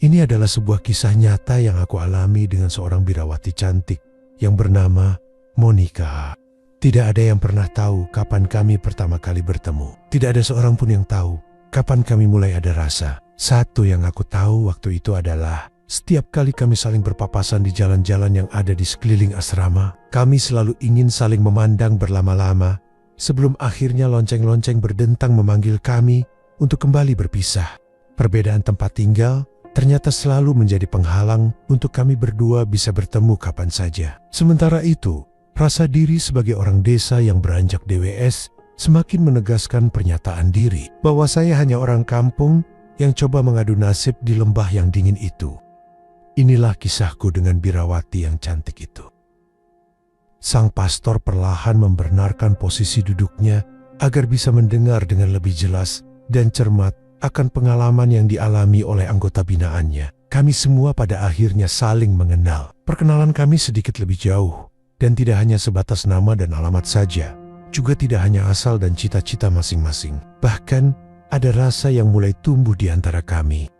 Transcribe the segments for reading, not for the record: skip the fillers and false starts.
Ini adalah sebuah kisah nyata yang aku alami dengan seorang birawati cantik yang bernama Monica. Tidak ada yang pernah tahu kapan kami pertama kali bertemu. Tidak ada seorang pun yang tahu kapan kami mulai ada rasa. Satu yang aku tahu waktu itu adalah setiap kali kami saling berpapasan di jalan-jalan yang ada di sekeliling asrama, kami selalu ingin saling memandang berlama-lama sebelum akhirnya lonceng-lonceng berdentang memanggil kami untuk kembali berpisah. Perbedaan tempat tinggal ternyata selalu menjadi penghalang untuk kami berdua bisa bertemu kapan saja. Sementara itu, rasa diri sebagai orang desa yang beranjak DWS semakin menegaskan pernyataan diri bahwa saya hanya orang kampung yang coba mengadu nasib di lembah yang dingin itu. Inilah kisahku dengan birawati yang cantik itu. Sang pastor perlahan membenarkan posisi duduknya agar bisa mendengar dengan lebih jelas dan cermat akan pengalaman yang dialami oleh anggota binaannya. Kami semua pada akhirnya saling mengenal. Perkenalan kami sedikit lebih jauh, dan tidak hanya sebatas nama dan alamat saja, juga tidak hanya asal dan cita-cita masing-masing. Bahkan, ada rasa yang mulai tumbuh di antara kami.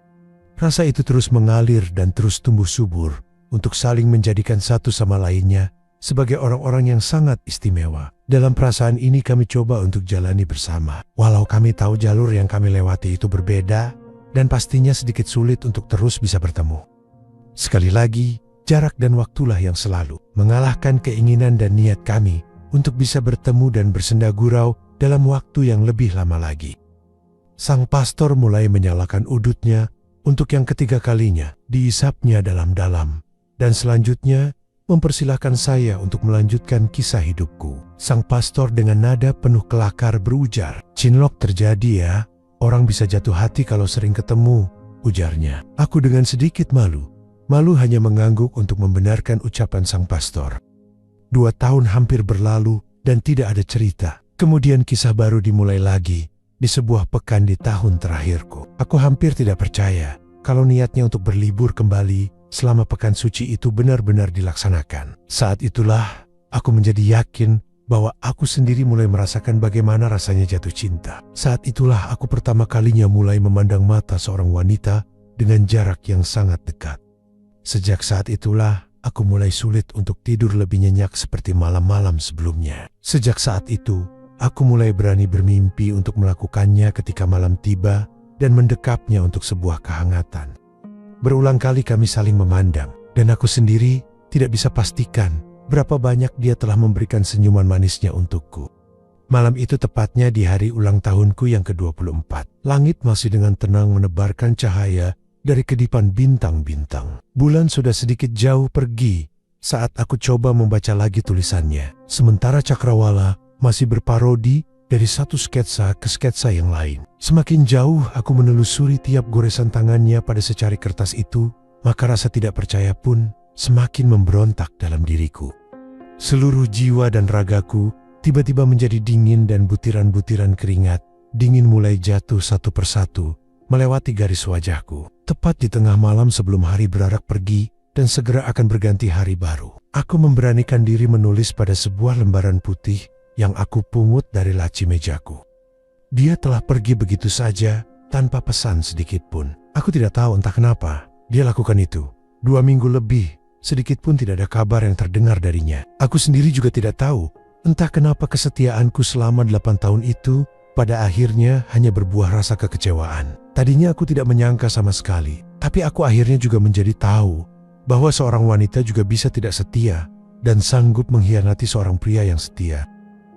Rasa itu terus mengalir dan terus tumbuh subur untuk saling menjadikan satu sama lainnya sebagai orang-orang yang sangat istimewa. Dalam perasaan ini kami coba untuk jalani bersama. Walau kami tahu jalur yang kami lewati itu berbeda dan pastinya sedikit sulit untuk terus bisa bertemu. Sekali lagi, jarak dan waktulah yang selalu mengalahkan keinginan dan niat kami untuk bisa bertemu dan bersenda gurau dalam waktu yang lebih lama lagi. Sang pastor mulai menyalakan udutnya untuk yang ketiga kalinya, diisapnya dalam-dalam, dan selanjutnya mempersilahkan saya untuk melanjutkan kisah hidupku. Sang pastor dengan nada penuh kelakar berujar, "Cinlok terjadi ya, orang bisa jatuh hati kalau sering ketemu," ujarnya. Aku dengan sedikit malu hanya mengangguk untuk membenarkan ucapan sang pastor. 2 tahun hampir berlalu dan tidak ada cerita. Kemudian kisah baru dimulai lagi di sebuah pekan di tahun terakhirku. Aku hampir tidak percaya kalau niatnya untuk berlibur kembali selama pekan suci itu benar-benar dilaksanakan. Saat itulah aku menjadi yakin bahwa aku sendiri mulai merasakan bagaimana rasanya jatuh cinta. Saat itulah aku pertama kalinya mulai memandang mata seorang wanita dengan jarak yang sangat dekat. Sejak saat itulah aku mulai sulit untuk tidur lebih nyenyak seperti malam-malam sebelumnya. Sejak saat itu, aku mulai berani bermimpi untuk melakukannya ketika malam tiba dan mendekapnya untuk sebuah kehangatan. Berulang kali kami saling memandang, dan aku sendiri tidak bisa pastikan berapa banyak dia telah memberikan senyuman manisnya untukku. Malam itu tepatnya di hari ulang tahunku yang ke-24. Langit masih dengan tenang menebarkan cahaya dari kedipan bintang-bintang. Bulan sudah sedikit jauh pergi saat aku coba membaca lagi tulisannya. Sementara cakrawala masih berparodi dari satu sketsa ke sketsa yang lain. Semakin jauh aku menelusuri tiap goresan tangannya pada secari kertas itu, maka rasa tidak percaya pun semakin memberontak dalam diriku. Seluruh jiwa dan ragaku tiba-tiba menjadi dingin dan butiran-butiran keringat dingin mulai jatuh satu persatu melewati garis wajahku. Tepat di tengah malam sebelum hari berarak pergi dan segera akan berganti hari baru, aku memberanikan diri menulis pada sebuah lembaran putih yang aku pungut dari laci mejaku. Dia telah pergi begitu saja tanpa pesan sedikit pun. Aku tidak tahu entah kenapa dia lakukan itu. 2 minggu lebih, sedikit pun tidak ada kabar yang terdengar darinya. Aku sendiri juga tidak tahu entah kenapa kesetiaanku selama 8 tahun itu pada akhirnya hanya berbuah rasa kekecewaan. Tadinya aku tidak menyangka sama sekali, tapi aku akhirnya juga menjadi tahu bahwa seorang wanita juga bisa tidak setia dan sanggup mengkhianati seorang pria yang setia.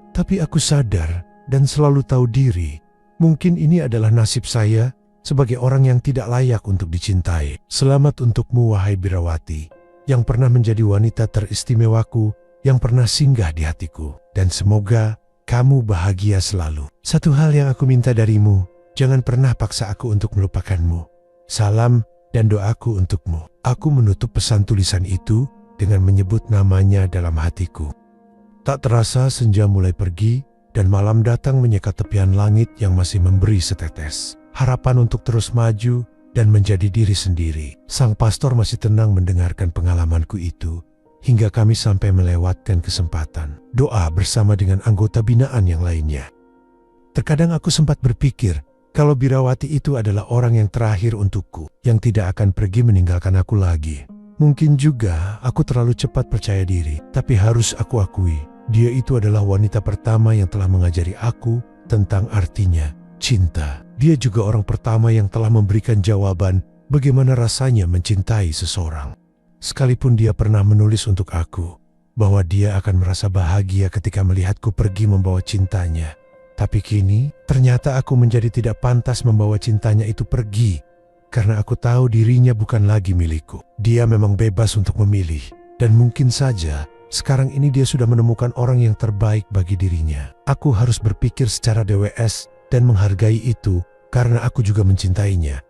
Tapi aku sadar dan selalu tahu diri, mungkin ini adalah nasib saya sebagai orang yang tidak layak untuk dicintai. Selamat untukmu wahai birawati, yang pernah menjadi wanita teristimewaku, yang pernah singgah di hatiku. Dan semoga kamu bahagia selalu. Satu hal yang aku minta darimu, jangan pernah paksa aku untuk melupakanmu. Salam dan doaku untukmu. Aku menutup pesan tulisan itu dengan menyebut namanya dalam hatiku. Tak terasa senja mulai pergi dan malam datang menyekat tepian langit yang masih memberi setetes harapan untuk terus maju dan menjadi diri sendiri. Sang pastor masih tenang mendengarkan pengalamanku itu hingga kami sampai melewatkan kesempatan doa bersama dengan anggota binaan yang lainnya. Terkadang aku sempat berpikir, Kalau birawati itu adalah orang yang terakhir untukku, yang tidak akan pergi meninggalkan aku lagi. Mungkin juga aku terlalu cepat percaya diri, tapi harus aku akui, dia itu adalah wanita pertama yang telah mengajari aku tentang artinya cinta. Dia juga orang pertama yang telah memberikan jawaban bagaimana rasanya mencintai seseorang. Sekalipun dia pernah menulis untuk aku bahwa dia akan merasa bahagia ketika melihatku pergi membawa cintanya. Tapi kini, ternyata aku menjadi tidak pantas membawa cintanya itu pergi. Karena aku tahu dirinya bukan lagi milikku. Dia memang bebas untuk memilih. Dan mungkin saja, sekarang ini dia sudah menemukan orang yang terbaik bagi dirinya. Aku harus berpikir secara dewasa dan menghargai itu karena aku juga mencintainya.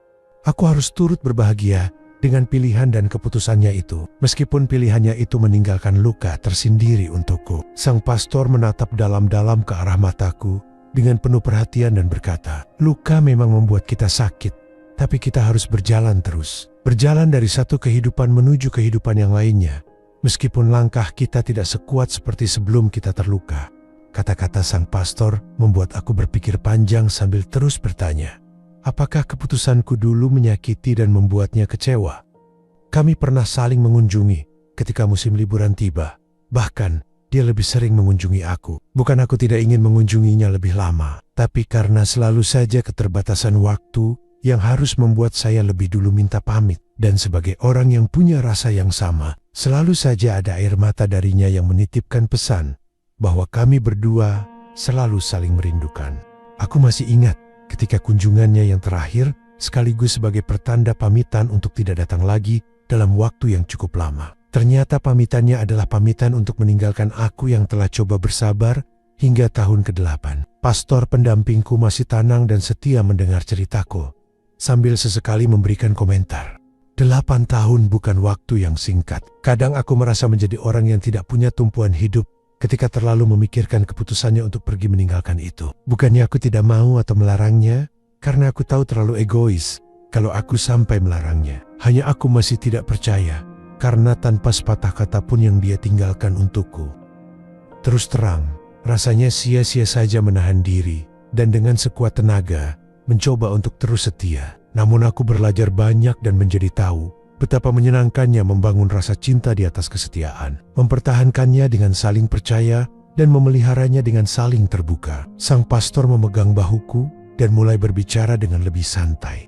Aku harus turut berbahagia dengan pilihan dan keputusannya itu. Meskipun pilihannya itu meninggalkan luka tersendiri untukku. Sang pastor menatap dalam-dalam ke arah mataku dengan penuh perhatian dan berkata, luka memang membuat kita sakit, tapi kita harus berjalan terus. Berjalan dari satu kehidupan menuju kehidupan yang lainnya. Meskipun langkah kita tidak sekuat seperti sebelum kita terluka. Kata-kata sang pastor membuat aku berpikir panjang sambil terus bertanya, apakah keputusanku dulu menyakiti dan membuatnya kecewa? Kami pernah saling mengunjungi ketika musim liburan tiba. Bahkan, dia lebih sering mengunjungi aku. Bukan aku tidak ingin mengunjunginya lebih lama, tapi karena selalu saja keterbatasan waktu yang harus membuat saya lebih dulu minta pamit. Dan sebagai orang yang punya rasa yang sama, selalu saja ada air mata darinya yang menitipkan pesan bahwa kami berdua selalu saling merindukan. Aku masih ingat ketika kunjungannya yang terakhir sekaligus sebagai pertanda pamitan untuk tidak datang lagi dalam waktu yang cukup lama. Ternyata pamitannya adalah pamitan untuk meninggalkan aku yang telah coba bersabar hingga tahun ke-8. Pastor pendampingku masih tenang dan setia mendengar ceritaku, sambil sesekali memberikan komentar. 8 tahun bukan waktu yang singkat. Kadang aku merasa menjadi orang yang tidak punya tumpuan hidup ketika terlalu memikirkan keputusannya untuk pergi meninggalkan itu. Bukannya aku tidak mau atau melarangnya, karena aku tahu terlalu egois kalau aku sampai melarangnya. Hanya aku masih tidak percaya, karena tanpa sepatah kata pun yang dia tinggalkan untukku. Terus terang, rasanya sia-sia saja menahan diri dan dengan sekuat tenaga mencoba untuk terus setia. Namun aku belajar banyak dan menjadi tahu betapa menyenangkannya membangun rasa cinta di atas kesetiaan, mempertahankannya dengan saling percaya dan memeliharanya dengan saling terbuka. Sang pastor memegang bahuku dan mulai berbicara dengan lebih santai.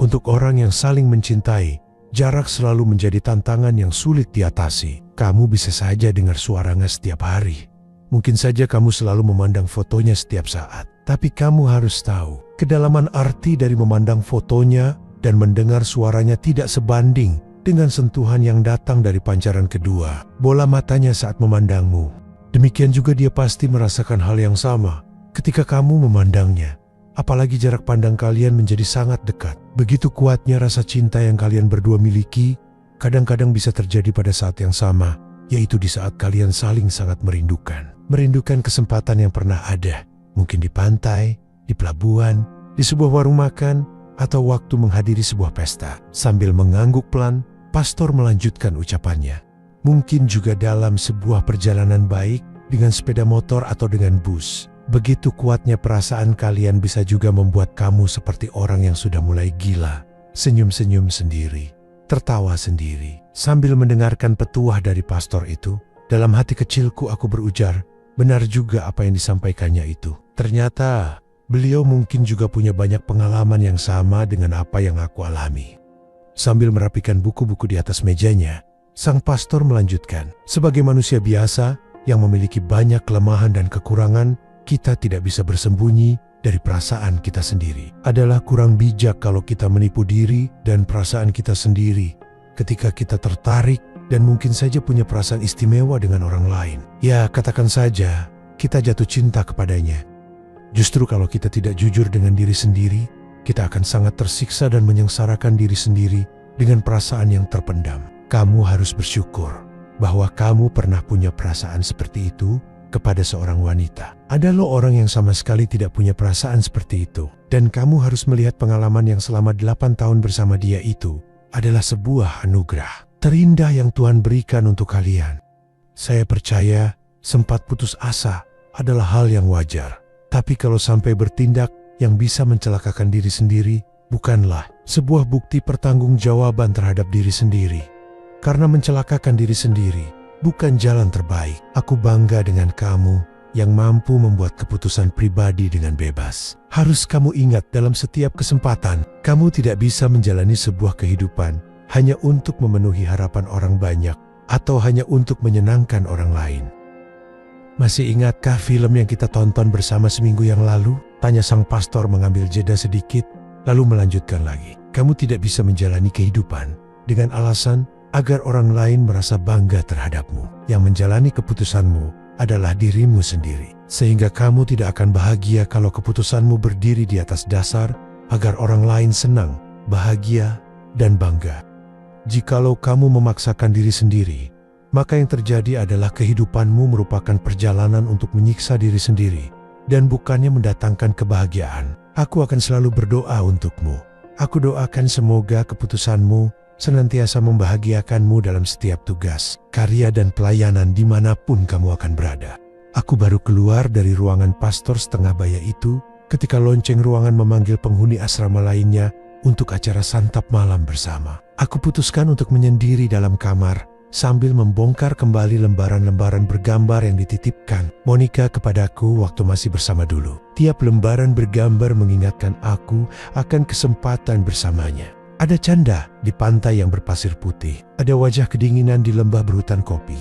Untuk orang yang saling mencintai, jarak selalu menjadi tantangan yang sulit diatasi. Kamu bisa saja dengar suaranya setiap hari. Mungkin saja kamu selalu memandang fotonya setiap saat. Tapi kamu harus tahu, kedalaman arti dari memandang fotonya dan mendengar suaranya tidak sebanding dengan sentuhan yang datang dari pancaran kedua, bola matanya saat memandangmu. Demikian juga dia pasti merasakan hal yang sama ketika kamu memandangnya. Apalagi jarak pandang kalian menjadi sangat dekat. Begitu kuatnya rasa cinta yang kalian berdua miliki, kadang-kadang bisa terjadi pada saat yang sama, yaitu di saat kalian saling sangat merindukan. Merindukan kesempatan yang pernah ada, mungkin di pantai, di pelabuhan, di sebuah warung makan, atau waktu menghadiri sebuah pesta. Sambil mengangguk pelan, pastor melanjutkan ucapannya. Mungkin juga dalam sebuah perjalanan baik, dengan sepeda motor atau dengan bus. Begitu kuatnya perasaan kalian bisa juga membuat kamu seperti orang yang sudah mulai gila. Senyum-senyum sendiri, tertawa sendiri. Sambil mendengarkan petuah dari pastor itu, dalam hati kecilku aku berujar, benar juga apa yang disampaikannya itu. Ternyata, beliau mungkin juga punya banyak pengalaman yang sama dengan apa yang aku alami. Sambil merapikan buku-buku di atas mejanya, sang pastor melanjutkan, sebagai manusia biasa yang memiliki banyak kelemahan dan kekurangan, kita tidak bisa bersembunyi dari perasaan kita sendiri. Adalah kurang bijak kalau kita menipu diri dan perasaan kita sendiri ketika kita tertarik dan mungkin saja punya perasaan istimewa dengan orang lain. Ya, katakan saja kita jatuh cinta kepadanya. Justru kalau kita tidak jujur dengan diri sendiri, kita akan sangat tersiksa dan menyengsarakan diri sendiri dengan perasaan yang terpendam. Kamu harus bersyukur bahwa kamu pernah punya perasaan seperti itu kepada seorang wanita. Ada loh orang yang sama sekali tidak punya perasaan seperti itu. Dan kamu harus melihat pengalaman yang selama 8 tahun bersama dia itu adalah sebuah anugerah terindah yang Tuhan berikan untuk kalian. Saya percaya sempat putus asa adalah hal yang wajar. Tapi kalau sampai bertindak yang bisa mencelakakan diri sendiri bukanlah sebuah bukti pertanggungjawaban terhadap diri sendiri. Karena mencelakakan diri sendiri bukan jalan terbaik. Aku bangga dengan kamu yang mampu membuat keputusan pribadi dengan bebas. Harus kamu ingat dalam setiap kesempatan, kamu tidak bisa menjalani sebuah kehidupan hanya untuk memenuhi harapan orang banyak atau hanya untuk menyenangkan orang lain. Masih ingatkah film yang kita tonton bersama seminggu yang lalu? Tanya sang pastor mengambil jeda sedikit, lalu melanjutkan lagi. Kamu tidak bisa menjalani kehidupan dengan alasan agar orang lain merasa bangga terhadapmu. Yang menjalani keputusanmu adalah dirimu sendiri. Sehingga kamu tidak akan bahagia kalau keputusanmu berdiri di atas dasar agar orang lain senang, bahagia, dan bangga. Jikalau kamu memaksakan diri sendiri, maka yang terjadi adalah kehidupanmu merupakan perjalanan untuk menyiksa diri sendiri dan bukannya mendatangkan kebahagiaan. Aku akan selalu berdoa untukmu. Aku doakan semoga keputusanmu senantiasa membahagiakanmu dalam setiap tugas, karya dan pelayanan dimanapun kamu akan berada. Aku baru keluar dari ruangan pastor setengah baya itu ketika lonceng ruangan memanggil penghuni asrama lainnya untuk acara santap malam bersama. Aku putuskan untuk menyendiri dalam kamar sambil membongkar kembali lembaran-lembaran bergambar yang dititipkan Monica kepadaku waktu masih bersama dulu. Tiap lembaran bergambar mengingatkan aku akan kesempatan bersamanya. Ada canda di pantai yang berpasir putih. Ada wajah kedinginan di lembah berhutan kopi.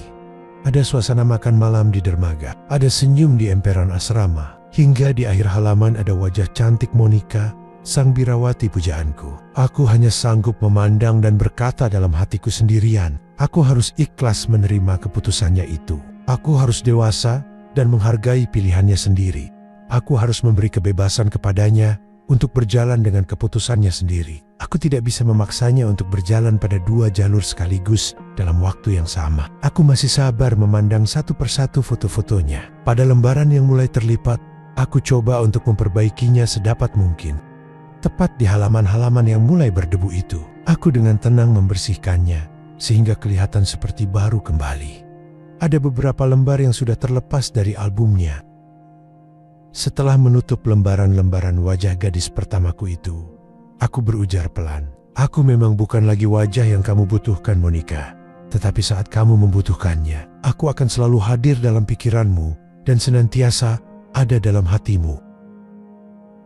Ada suasana makan malam di dermaga. Ada senyum di emperan asrama. Hingga di akhir halaman ada wajah cantik Monica, sang birawati pujaanku. Aku hanya sanggup memandang dan berkata dalam hatiku sendirian, aku harus ikhlas menerima keputusannya itu. Aku harus dewasa dan menghargai pilihannya sendiri. Aku harus memberi kebebasan kepadanya untuk berjalan dengan keputusannya sendiri. Aku tidak bisa memaksanya untuk berjalan pada dua jalur sekaligus dalam waktu yang sama. Aku masih sabar memandang satu persatu foto-fotonya. Pada lembaran yang mulai terlipat, aku coba untuk memperbaikinya sedapat mungkin. Tepat di halaman-halaman yang mulai berdebu itu, aku dengan tenang membersihkannya sehingga kelihatan seperti baru kembali. Ada beberapa lembar yang sudah terlepas dari albumnya. Setelah menutup lembaran-lembaran wajah gadis pertamaku itu, aku berujar pelan, aku memang bukan lagi wajah yang kamu butuhkan, Monica. Tetapi saat kamu membutuhkannya, aku akan selalu hadir dalam pikiranmu dan senantiasa ada dalam hatimu.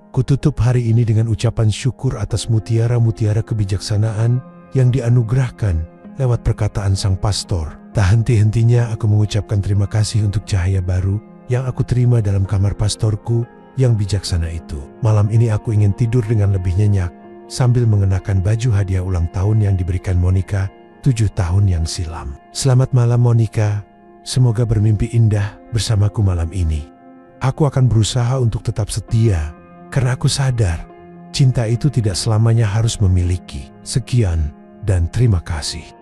Kututup hari ini dengan ucapan syukur atas mutiara-mutiara kebijaksanaan yang dianugerahkan lewat perkataan sang pastor. Tak henti-hentinya aku mengucapkan terima kasih untuk cahaya baru yang aku terima dalam kamar pastorku yang bijaksana itu. Malam ini aku ingin tidur dengan lebih nyenyak sambil mengenakan baju hadiah ulang tahun yang diberikan Monica 7 tahun yang silam. Selamat malam Monica, semoga bermimpi indah bersamaku malam ini. Aku akan berusaha untuk tetap setia karena aku sadar cinta itu tidak selamanya harus memiliki. Sekian dan terima kasih.